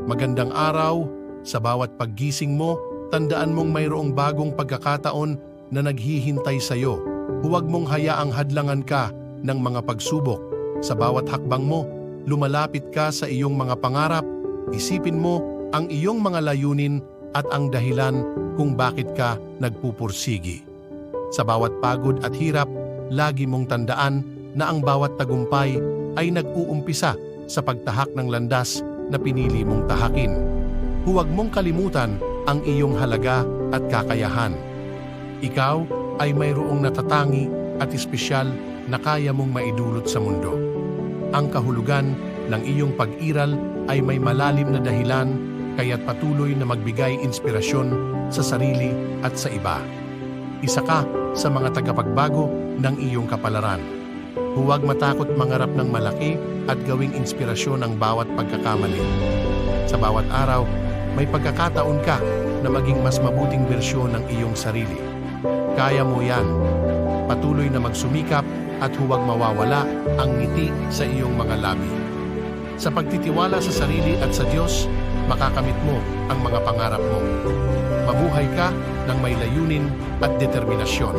Magandang araw. Sa bawat paggising mo, tandaan mong mayroong bagong pagkakataon na naghihintay sa iyo. Huwag mong hayaang hadlangan ka ng mga pagsubok. Sa bawat hakbang mo, lumalapit ka sa iyong mga pangarap. Isipin mo ang iyong mga layunin at ang dahilan kung bakit ka nagpupursigi. Sa bawat pagod at hirap, lagi mong tandaan na ang bawat tagumpay ay nag-uumpisa sa pagtahak ng landas na pinili mong tahakin. Huwag mong kalimutan ang iyong halaga at kakayahan. Ikaw ay mayroong natatangi at espesyal na kaya mong maidulot sa mundo. Ang kahulugan ng iyong pag-iral ay may malalim na dahilan, kaya't patuloy na magbigay inspirasyon sa sarili at sa iba. Isa ka sa mga tagapagbago ng iyong kapalaran. Huwag matakot mangarap ng malaki at gawing inspirasyon ang bawat pagkakamali. Sa bawat araw, may pagkakataon ka na maging mas mabuting bersyon ng iyong sarili. Kaya mo yan. Patuloy na magsumikap at huwag mawawala ang ngiti sa iyong mga labi. Sa pagtitiwala sa sarili at sa Diyos, makakamit mo ang mga pangarap mo. Mabuhay ka ng may layunin at determinasyon.